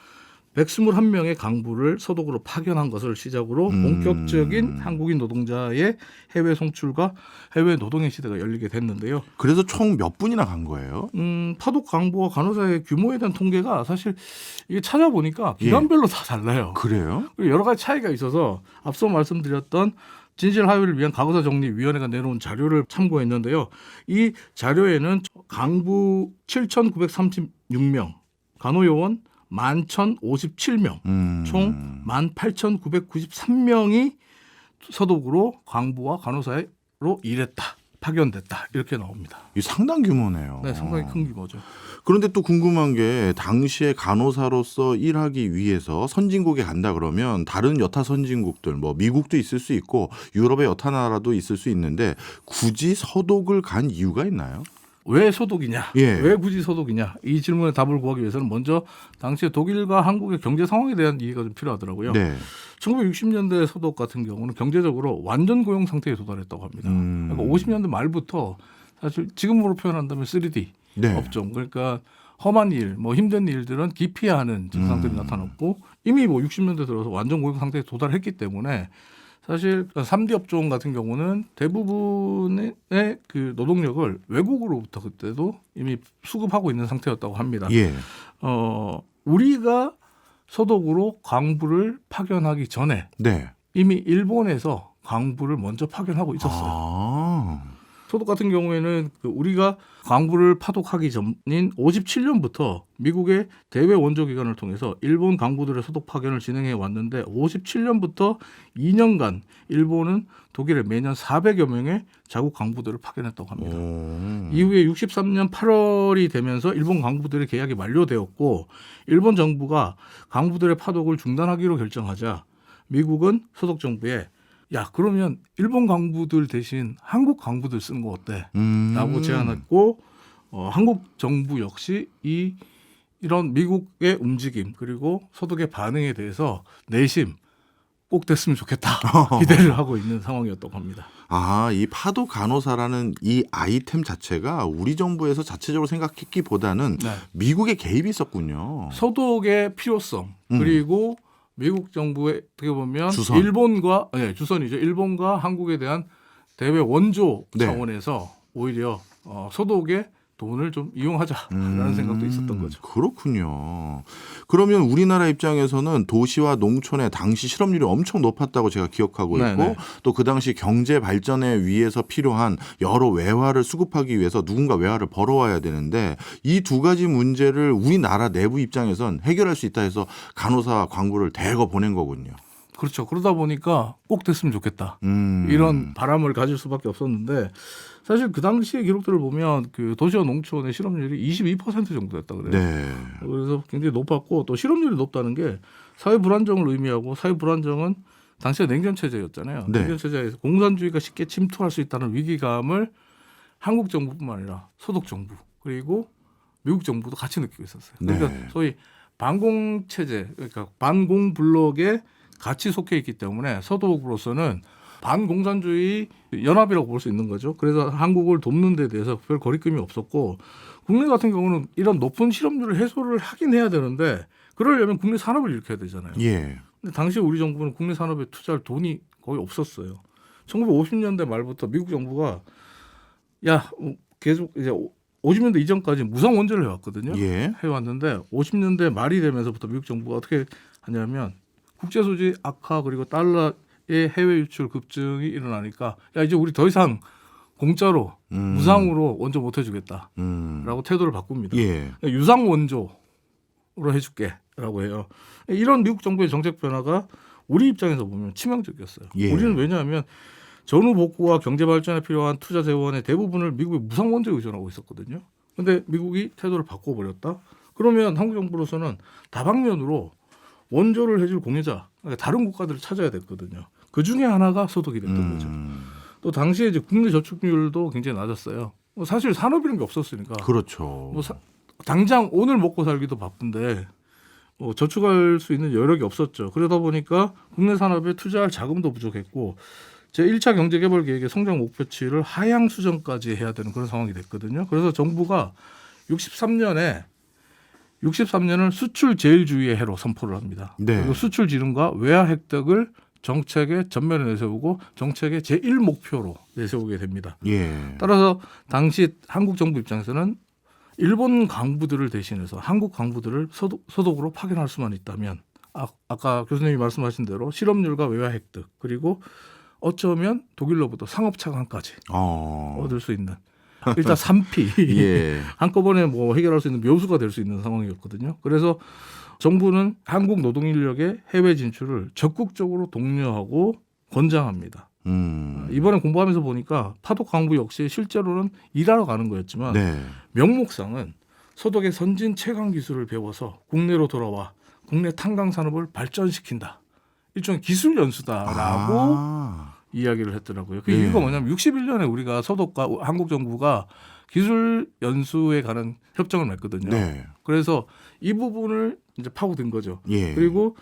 121명의 강부를 서독으로 파견한 것을 시작으로 본격적인 한국인 노동자의 해외 송출과 해외 노동의 시대가 열리게 됐는데요. 그래서 총 몇 분이나 간 거예요? 파독 강부와 간호사의 규모에 대한 통계가 사실 이게 찾아보니까 기관별로 다 달라요. 그래요? 그리고 여러 가지 차이가 있어서 앞서 말씀드렸던 진실 하위를 위한 간호사 정리위원회가 내놓은 자료를 참고했는데요. 이 자료에는 강부 7,936명, 간호요원 11,057명, 총 18,993명이 서독으로 강부와 간호사로 일했다, 파견됐다 이렇게 나옵니다. 이 상당 규모네요. 네, 상당히 큰 규모죠. 그런데 또 궁금한 게 당시에 간호사로서 일하기 위해서 선진국에 간다 그러면 다른 여타 선진국들 뭐 미국도 있을 수 있고 유럽의 여타 나라도 있을 수 있는데 굳이 서독을 간 이유가 있나요? 왜 서독이냐? 예. 왜 굳이 서독이냐? 이 질문에 답을 구하기 위해서는 먼저 당시에 독일과 한국의 경제 상황에 대한 이해가 좀 필요하더라고요. 네. 1960년대 서독 같은 경우는 경제적으로 완전 고용 상태에 도달했다고 합니다. 그러니까 50년대 말부터 사실 지금으로 표현한다면 3D 네. 업종, 그러니까 험한 일, 뭐 힘든 일들은 기피해야 하는 증상들이 나타났고 이미 뭐 60년대 들어서 완전 고용 상태에 도달했기 때문에 사실 3D 업종 같은 경우는 대부분의 그 노동력을 외국으로부터 그때도 이미 수급하고 있는 상태였다고 합니다. 예. 우리가 서독으로 강부를 파견하기 전에 네. 이미 일본에서 강부를 먼저 파견하고 있었어요. 아. 서독 같은 경우에는 우리가 강부를 파독하기 전인 57년부터 미국의 대외 원조기관을 통해서 일본 강부들의 서독 파견을 진행해 왔는데 57년부터 2년간 일본은 독일에 매년 400여 명의 자국 강부들을 파견했다고 합니다. 이후에 63년 8월이 되면서 일본 강부들의 계약이 만료되었고 일본 정부가 강부들의 파독을 중단하기로 결정하자 미국은 서독 정부에 야 그러면 일본 강부들 대신 한국 강부들 쓰는 거 어때? 라고 제안했고 한국 정부 역시 이런 미국의 움직임 그리고 서독의 반응에 대해서 내심 꼭 됐으면 좋겠다 기대를 하고 있는 상황이었다고 합니다. 아, 이 파독 간호사라는 이 아이템 자체가 우리 정부에서 자체적으로 생각했기보다는 네. 미국의 개입이 있었군요. 서독의 필요성 그리고 미국 정부의 어떻게 보면 주선. 일본과 주선이죠. 일본과 한국에 대한 대외 원조 네. 차원에서 오히려 서독의 돈을 좀 이용하자라는 생각도 있었던 거죠. 그렇군요. 그러면 우리나라 입장에서는 도시와 농촌의 당시 실업률이 엄청 높았다고 제가 기억하고 있고 네네. 또 그 당시 경제 발전에 위해서 필요한 여러 외화를 수급하기 위해서 누군가 외화를 벌어와야 되는데 이 두 가지 문제를 우리나라 내부 입장에선 해결할 수 있다 해서 간호사 광부를 대거 보낸 거군요. 그렇죠. 그러다 보니까 꼭 됐으면 좋겠다. 이런 바람을 가질 수밖에 없었는데 사실 그 당시의 기록들을 보면 그 도시와 농촌의 실업률이 22% 정도 됐다 그래요. 네. 그래서 굉장히 높았고 또 실업률이 높다는 게 사회 불안정을 의미하고 사회 불안정은 당시에 냉전 체제였잖아요. 네. 냉전 체제에서 공산주의가 쉽게 침투할 수 있다는 위기감을 한국 정부뿐만 아니라 서독 정부 그리고 미국 정부도 같이 느끼고 있었어요. 그러니까 네. 소위 반공 체제, 그러니까 반공 블록에 같이 속해 있기 때문에 서독으로서는 반공산주의 연합이라고 볼 수 있는 거죠. 그래서 한국을 돕는 데 대해서 별 거리낌이 없었고 국내 같은 경우는 이런 높은 실업률을 해소를 하긴 해야 되는데 그러려면 국내 산업을 일으켜야 되잖아요. 예. 근데 당시 우리 정부는 국내 산업에 투자할 돈이 거의 없었어요. 1950년대 말부터 미국 정부가 계속 이제 50년대 이전까지 무상 원조를 해왔거든요. 예. 해왔는데 50년대 말이 되면서부터 미국 정부가 어떻게 하냐면 국제 소지 악화 그리고 달러의 해외 유출 급증이 일어나니까 이제 우리 더 이상 공짜로 무상으로 원조 못 해주겠다라고 태도를 바꿉니다. 예. 유상 원조로 해줄게라고 해요. 이런 미국 정부의 정책 변화가 우리 입장에서 보면 치명적이었어요. 예. 우리는 왜냐하면 전후 복구와 경제 발전에 필요한 투자 재원의 대부분을 미국의 무상 원조에 의존하고 있었거든요. 그런데 미국이 태도를 바꿔버렸다. 그러면 한국 정부로서는 다방면으로 원조를 해줄 공여자, 그러니까 다른 국가들을 찾아야 됐거든요. 그 중에 하나가 소독이 됐던 거죠. 또 당시에 이제 국내 저축률도 굉장히 낮았어요. 사실 산업이라는 게 없었으니까. 그렇죠. 당장 오늘 먹고 살기도 바쁜데 저축할 수 있는 여력이 없었죠. 그러다 보니까 국내 산업에 투자할 자금도 부족했고 제1차 경제개발 계획의 성장 목표치를 하향 수정까지 해야 되는 그런 상황이 됐거든요. 그래서 정부가 63년을 수출 제일주의의 해로 선포를 합니다. 네. 그리고 수출 지름과 외화 획득을 정책의 전면에 내세우고 정책의 제1목표로 내세우게 됩니다. 예. 따라서 당시 한국 정부 입장에서는 일본 강부들을 대신해서 한국 강부들을 소독으로 파견할 수만 있다면 아까 교수님이 말씀하신 대로 실업률과 외화 획득 그리고 어쩌면 독일로부터 상업 차관까지 얻을 수 있는 일단 3P 예. 한꺼번에 뭐 해결할 수 있는 묘수가 될 수 있는 상황이었거든요. 그래서 정부는 한국 노동 인력의 해외 진출을 적극적으로 독려하고 권장합니다. 이번에 공부하면서 보니까 파독 강부 역시 실제로는 일하러 가는 거였지만 네. 명목상은 소독의 선진 채광 기술을 배워서 국내로 돌아와 국내 탄광 산업을 발전시킨다. 일종의 기술 연수다라고 이야기를 했더라고요. 그 이유가 뭐냐면 61년에 우리가 소독과 한국 정부가 기술 연수에 관한 협정을 맺거든요. 네. 그래서 이 부분을 이제 파고든 거죠. 예. 그리고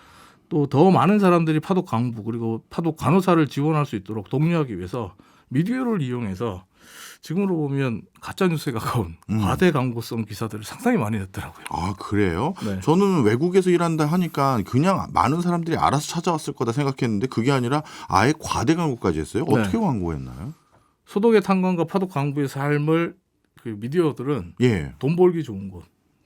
또 더 많은 사람들이 파독 강부 그리고 파독 간호사를 지원할 수 있도록 독려하기 위해서 미디어를 이용해서 지금으로 보면 가짜 뉴스에 가까운 과대 광고성 기사들을 상당히 많이 냈더라고요. 아, 그래요? 네. 저는 외국에서 일한다 하니까 그냥 많은 사람들이 알아서 찾아왔을 거다 생각했는데 그게 아니라 아예 과대 광고까지 했어요. 네. 어떻게 광고했나요? 소독의 탄광과 파독 강부의 삶을 그 미디어들은 예. 돈 벌기 좋은 곳,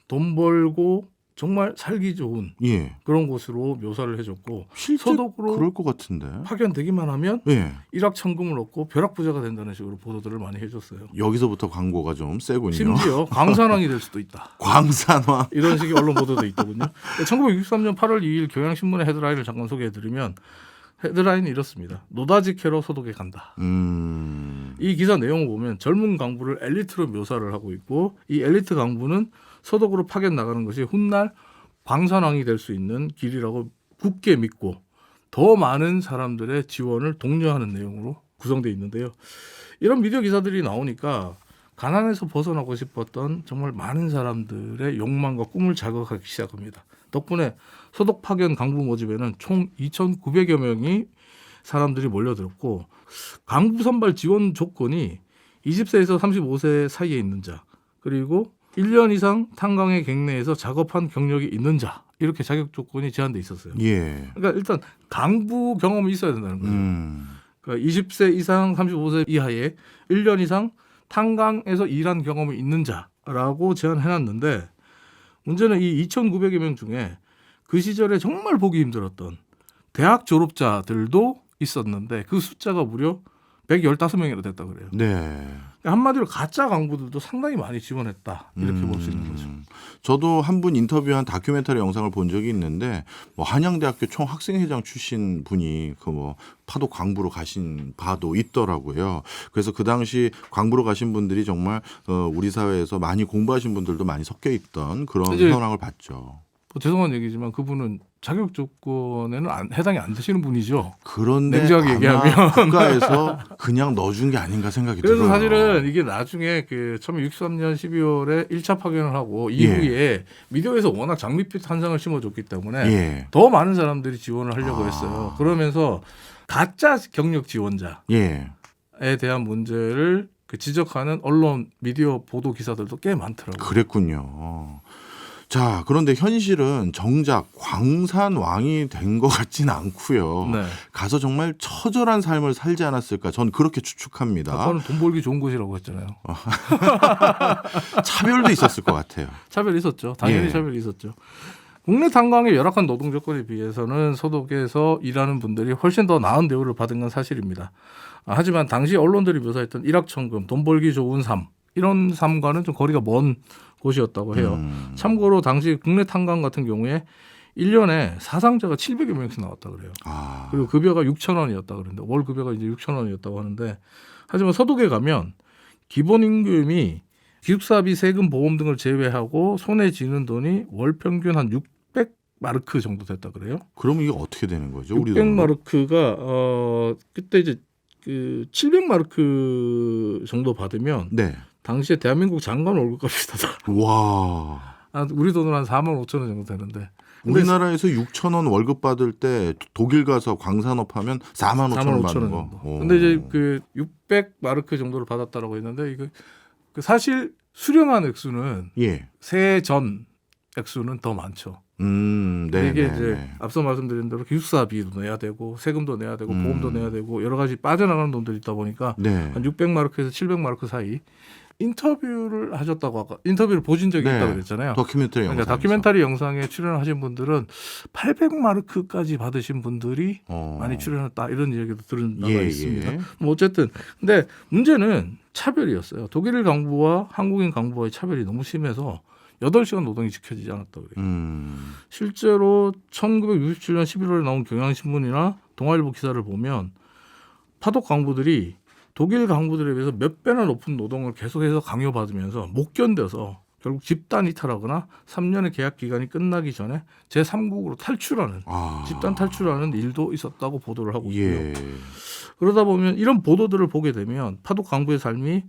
돈 벌고 정말 살기 좋은 예. 그런 곳으로 묘사를 해줬고 실제 소독으로 그럴 것 같은데. 파견되기만 하면 예. 일확천금을 얻고 벼락부자가 된다는 식으로 보도들을 많이 해줬어요. 여기서부터 광고가 좀 세군요. 심지어 광산왕이 될 수도 있다. 광산왕. 이런 식의 언론 보도도 있더군요. 1963년 8월 2일 경향신문의 헤드라인을 잠깐 소개해드리면 헤드라인이 이렇습니다. 노다지 캐러 소독에 간다. 이 기사 내용을 보면 젊은 강부를 엘리트로 묘사를 하고 있고 이 엘리트 강부는 소독으로 파견 나가는 것이 훗날 광산왕이 될 수 있는 길이라고 굳게 믿고 더 많은 사람들의 지원을 독려하는 내용으로 구성되어 있는데요. 이런 미디어 기사들이 나오니까 가난에서 벗어나고 싶었던 정말 많은 사람들의 욕망과 꿈을 자극하기 시작합니다. 덕분에 소독 파견 강부 모집에는 총 2,900여 명이 사람들이 몰려들었고 강부 선발 지원 조건이 20세에서 35세 사이에 있는 자 그리고 1년 이상 탄광의 갱내에서 작업한 경력이 있는 자 이렇게 자격 조건이 제한돼 있었어요. 예. 그러니까 일단 강부 경험이 있어야 된다는 거예요. 그러니까 20세 이상 35세 이하에 1년 이상 탄광에서 일한 경험이 있는 자라고 제한해놨는데 문제는 이 2,900여 명 중에 그 시절에 정말 보기 힘들었던 대학 졸업자들도 있었는데 그 숫자가 무려 115명이나 됐다 그래요. 네. 그러니까 한마디로 가짜 강부들도 상당히 많이 지원했다 이렇게 볼 수 있는 거죠. 저도 한 분 인터뷰한 다큐멘터리 영상을 본 적이 있는데 뭐 한양대학교 총학생회장 출신 분이 그 뭐 파독 광부로 가신 바도 있더라고요. 그래서 그 당시 광부로 가신 분들이 정말 우리 사회에서 많이 공부하신 분들도 많이 섞여 있던 그런 현황을 봤죠. 뭐 죄송한 얘기지만 그분은 자격 조건에는 해당이 안 되시는 분이죠. 그런데 냉정하게 얘기하면 국가에서 그냥 넣어준 게 아닌가 생각이 그래서 들어요. 사실은 이게 나중에 그 1963년 12월에 1차 파견을 하고 이후에 미디어에서 워낙 장밋빛 한상을 심어줬기 때문에 더 많은 사람들이 지원을 하려고 했어요. 그러면서 가짜 경력 지원자에 대한 문제를 지적하는 언론 미디어 보도 기사들도 꽤 많더라고요. 그랬군요. 자, 그런데 현실은 정작 광산왕이 된 것 같지는 않고요. 네. 가서 정말 처절한 삶을 살지 않았을까? 전 그렇게 추측합니다. 저는 돈 벌기 좋은 곳이라고 했잖아요. 차별도 있었을 것 같아요. 차별이 있었죠. 당연히 예. 차별이 있었죠. 국내 탄광의 열악한 노동 조건에 비해서는 소독에서 일하는 분들이 훨씬 더 나은 대우를 받은 건 사실입니다. 하지만 당시 언론들이 묘사했던 일확천금, 돈 벌기 좋은 삶 이런 삶과는 좀 거리가 먼 곳이었다고 해요. 참고로 당시 국내 탄광 같은 경우에 1년에 사상자가 700여 명씩 나왔다 그래요. 그리고 급여가 6,000원이었다 그러는데 월 급여가 이제 6,000원이었다고 하는데 하지만 소독에 가면 기본 임금이 기숙사비, 세금, 보험 등을 제외하고 손에 쥐는 돈이 월 평균 한 600마르크 정도 됐다 그래요. 그럼 이게 어떻게 되는 거죠? 600마르크가 그때 이제 그 700마르크 정도 받으면 네. 당시에 대한민국 장관 월급과 비슷하다. 와. 우리 돈으로 한 4만 5천 원 정도 되는데. 우리나라에서 6,000원 월급 받을 때 독일 가서 광산업 하면 4만 5천 원 받는 거. 정도. 근데 이제 그 600마르크 정도를 받았다라고 했는데 이거 사실 수령한 액수는 예. 세해 전 액수는 더 많죠. 네. 이게 이제 앞서 말씀드린 대로 기숙사비도 내야 되고 세금도 내야 되고 보험도 내야 되고 여러 가지 빠져나가는 돈들이 있다 보니까 네. 한 600마르크에서 700마르크 사이 인터뷰를 하셨다고 아까 인터뷰를 보신 적이 네. 있다고 그랬잖아요. 다큐멘터리 영상. 그러니까 다큐멘터리 영상에 출연하신 분들은 800마르크까지 받으신 분들이 많이 출연했다 이런 얘기도 들은 바가 있습니다. 뭐 어쨌든 근데 문제는 차별이었어요. 독일 강부와 한국인 강부와의 차별이 너무 심해서 8시간 노동이 지켜지지 않았다 그래요. 실제로 1967년 11월에 나온 경향신문이나 동아일보 기사를 보면 파독 강부들이 독일 강부들에 비해서 몇 배나 높은 노동을 계속해서 강요받으면서 못 견뎌서 결국 집단 이탈하거나 3년의 계약 기간이 끝나기 전에 제3국으로 탈출하는 집단 탈출하는 일도 있었다고 보도를 하고 있고요. 예. 그러다 보면 이런 보도들을 보게 되면 파독 강부의 삶이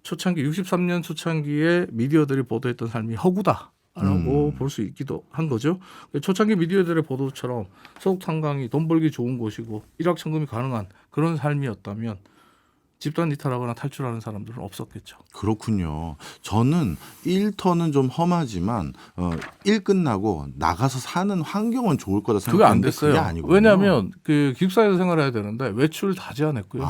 초창기 63년 초창기에 미디어들이 보도했던 삶이 허구다라고 볼 수 있기도 한 거죠. 초창기 미디어들의 보도처럼 소독 탄광이 돈 벌기 좋은 곳이고 일확천금이 가능한 그런 삶이었다면 집단 이탈하거나 탈출하는 사람들은 없었겠죠. 그렇군요. 저는 1터는 좀 험하지만 일 끝나고 나가서 사는 환경은 좋을 거다 그게 안 생각했는데 됐어요. 그게 아니군요. 왜냐하면 그 기숙사에서 생활해야 되는데 외출 다 제한했고요.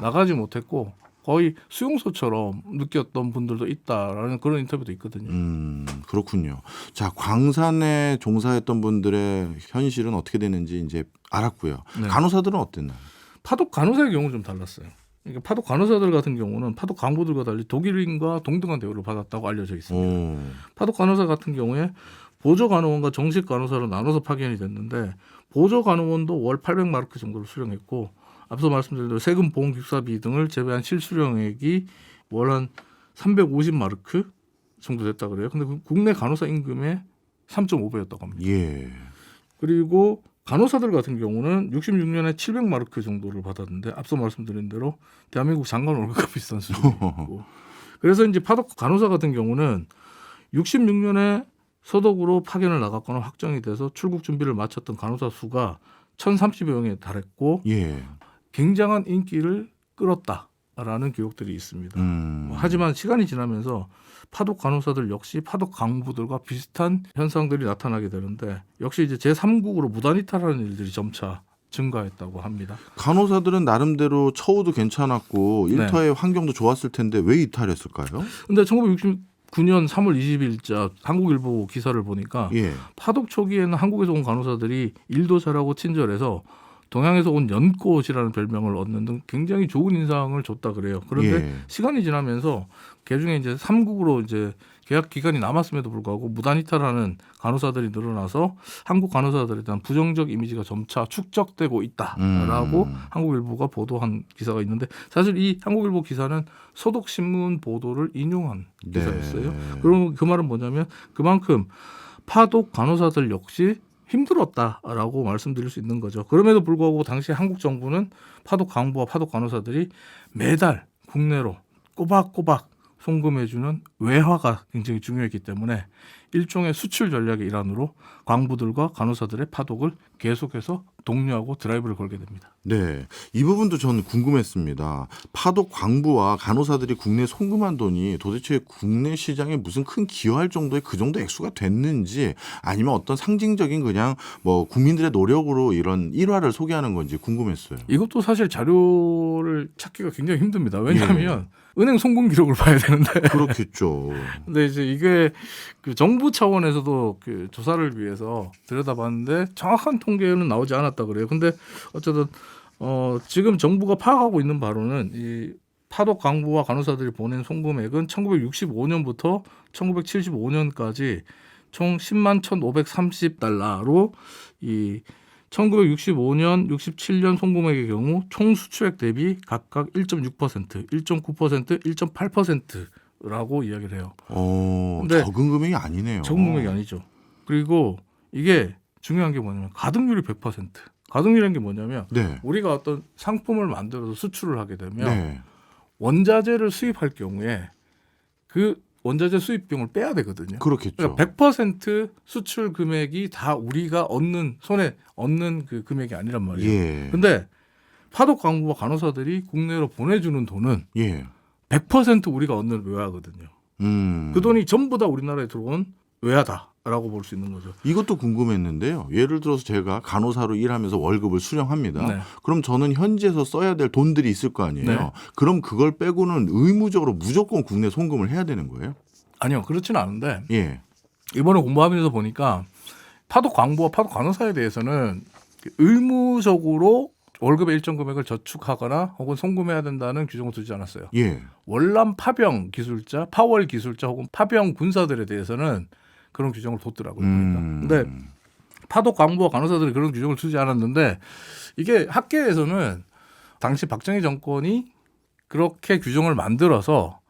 나가지 못했고 거의 수용소처럼 느꼈던 분들도 있다라는 그런 인터뷰도 있거든요. 그렇군요. 자, 광산에 종사했던 분들의 현실은 어떻게 되는지 이제 알았고요. 네. 간호사들은 어땠나요? 파독 간호사의 경우는 좀 달랐어요. 그러니까 파독 간호사들 같은 경우는 파독 강부들과 달리 독일인과 동등한 대우를 받았다고 알려져 있습니다. 파독 간호사 같은 경우에 보조 간호원과 정식 간호사로 나눠서 파견이 됐는데 보조 간호원도 월 800마르크 정도를 수령했고 앞서 말씀드린 대로 세금, 보험, 기숙사비 등을 제외한 실수령액이 월 한 350마르크 정도 됐다 그래요. 근데 국내 간호사 임금의 3.5배였다고 합니다. 예. 그리고 간호사들 같은 경우는 66년에 700마르크 정도를 받았는데 앞서 말씀드린 대로 대한민국 장관 월급과 비슷한 수준이고 그래서 이제 파독 간호사 같은 경우는 66년에 소독으로 파견을 나갔거나 확정이 돼서 출국 준비를 마쳤던 간호사 수가 1,030여 명에 달했고 예. 굉장한 인기를 끌었다라는 기록들이 있습니다. 하지만 시간이 지나면서 파독 간호사들 역시 파독 강부들과 비슷한 현상들이 나타나게 되는데 역시 이제 제3국으로 무단 이탈하는 일들이 점차 증가했다고 합니다. 간호사들은 나름대로 처우도 괜찮았고 일터의 환경도 좋았을 텐데 왜 이탈했을까요? 근데 1969년 3월 20일자 한국일보 기사를 보니까 예. 파독 초기에는 한국에서 온 간호사들이 일도 잘하고 친절해서 동양에서 온 연꽃이라는 별명을 얻는 등 굉장히 좋은 인상을 줬다 그래요. 그런데 시간이 지나면서 개중에 이제 3국으로 이제 계약 기간이 남았음에도 불구하고 무단 이탈하는 간호사들이 늘어나서 한국 간호사들에 대한 부정적 이미지가 점차 축적되고 있다라고 한국일보가 보도한 기사가 있는데 사실 이 한국일보 기사는 소독신문 보도를 인용한 기사였어요. 그럼 그 말은 뭐냐면 그만큼 파독 간호사들 역시 힘들었다라고 말씀드릴 수 있는 거죠. 그럼에도 불구하고 당시 한국 정부는 파독 강부와 파독 간호사들이 매달 국내로 꼬박꼬박 송금해주는 외화가 굉장히 중요했기 때문에 일종의 수출 전략의 일환으로 광부들과 간호사들의 파독을 계속해서 독려하고 드라이브를 걸게 됩니다. 네, 이 부분도 저는 궁금했습니다. 파독 광부와 간호사들이 국내에 송금한 돈이 도대체 국내 시장에 무슨 큰 기여할 정도의 그 정도 액수가 됐는지 아니면 어떤 상징적인 그냥 뭐 국민들의 노력으로 이런 일화를 소개하는 건지 궁금했어요. 이것도 사실 자료를 찾기가 굉장히 힘듭니다. 왜냐하면 은행 송금 기록을 봐야 되는데. 그렇겠죠. 근데 이제 이게 그 정부 차원에서도 그 조사를 위해서 들여다봤는데 정확한 통계는 나오지 않았다 그래요. 근데 어쨌든 지금 정부가 파악하고 있는 바로는 이 파독 강부와 간호사들이 보낸 송금액은 1965년부터 1975년까지 총 10만 1,530달러로 이 1965년, 67년 송금액의 경우 총 수출액 대비 각각 1.6%, 1.9%, 1.8%라고 이야기를 해요. 근데 적은 금액이 아니네요. 적은 금액이 아니죠. 그리고 이게 중요한 게 뭐냐면 가동률이 100%. 가동률이라는 게 뭐냐면 네. 우리가 어떤 상품을 만들어서 수출을 하게 되면 네. 원자재를 수입할 경우에 그 원자재 수입비용을 빼야 되거든요. 그렇겠죠. 그러니까 100% 수출 금액이 다 우리가 손에 얻는 그 금액이 아니란 말이에요. 예. 근데 파독 강부와 간호사들이 국내로 보내주는 돈은 예. 100% 우리가 얻는 외화거든요. 그 돈이 전부 다 우리나라에 들어온 외화다라고 볼 수 있는 거죠. 이것도 궁금했는데요. 예를 들어서 제가 간호사로 일하면서 월급을 수령합니다. 네. 그럼 저는 현지에서 써야 될 돈들이 있을 거 아니에요. 네. 그럼 그걸 빼고는 의무적으로 무조건 국내 송금을 해야 되는 거예요? 아니요, 그렇지는 않은데 예. 이번에 공부하면서 보니까 파독 강부와 파독 간호사에 대해서는 의무적으로 월급의 일정 금액을 저축하거나 혹은 송금해야 된다는 규정을 두지 않았어요. 예. 월남 파병 기술자, 파월 기술자 혹은 파병 군사들에 대해서는 그런 규정을 뒀더라고요. 그러니까. 근데 파독 강부와 간호사들이 그런 규정을 두지 않았는데 이게 학계에서는 당시 박정희 정권이 그렇게 규정을 만들어서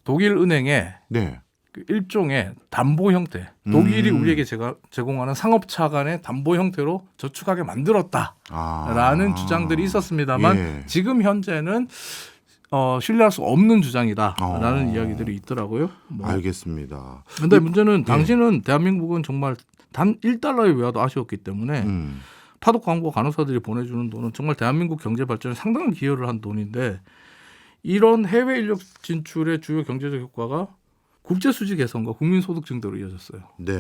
독일 은행에 네. 그 일종의 담보 형태, 독일이 우리에게 제공하는 상업차 간의 담보 형태로 저축하게 만들었다라는 주장들이 있었습니다만 예. 지금 현재는 신뢰할 수 없는 주장이다라는 이야기들이 있더라고요. 알겠습니다. 그런데 문제는 당시는 대한민국은 정말 단 1달러의 외화도 아쉬웠기 때문에 파독 광부와 간호사들이 보내주는 돈은 정말 대한민국 경제 발전에 상당한 기여를 한 돈인데 이런 해외 인력 진출의 주요 경제적 효과가 국제 수지 개선과 국민 소득 증대로 이어졌어요. 네.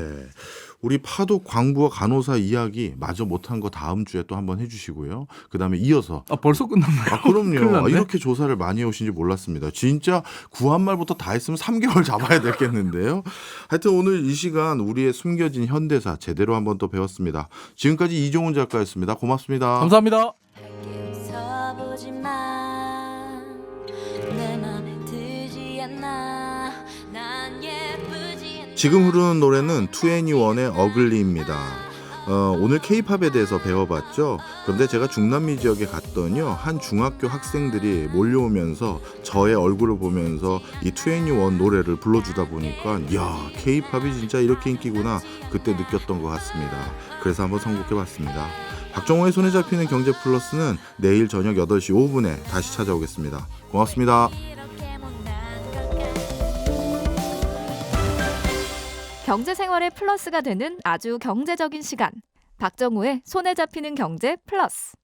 우리 파독 광부와 간호사 이야기 마저 못한 거 다음 주에 또 한번 해주시고요. 그다음에 이어서 벌써 끝났나요? 그럼요. 큰일 났네. 이렇게 조사를 많이 해오신지 몰랐습니다. 진짜 구한 말부터 다 했으면 3개월 잡아야 되겠는데요. 하여튼 오늘 이 시간 우리의 숨겨진 현대사 제대로 한번 또 배웠습니다. 지금까지 이종훈 작가였습니다. 고맙습니다. 감사합니다. 지금 흐르는 노래는 2NE1의 어글리입니다. 오늘 K-팝에 대해서 배워봤죠. 그런데 제가 중남미 지역에 갔더니요, 한 중학교 학생들이 몰려오면서 저의 얼굴을 보면서 이 2NE1 노래를 불러주다 보니까 야, K-팝이 진짜 이렇게 인기구나 그때 느꼈던 것 같습니다. 그래서 한번 선곡해봤습니다. 박정호의 손에 잡히는 경제 플러스는 내일 저녁 8시 5분에 다시 찾아오겠습니다. 고맙습니다. 경제 생활의 플러스가 되는 아주 경제적인 시간. 박정호의 손에 잡히는 경제 플러스.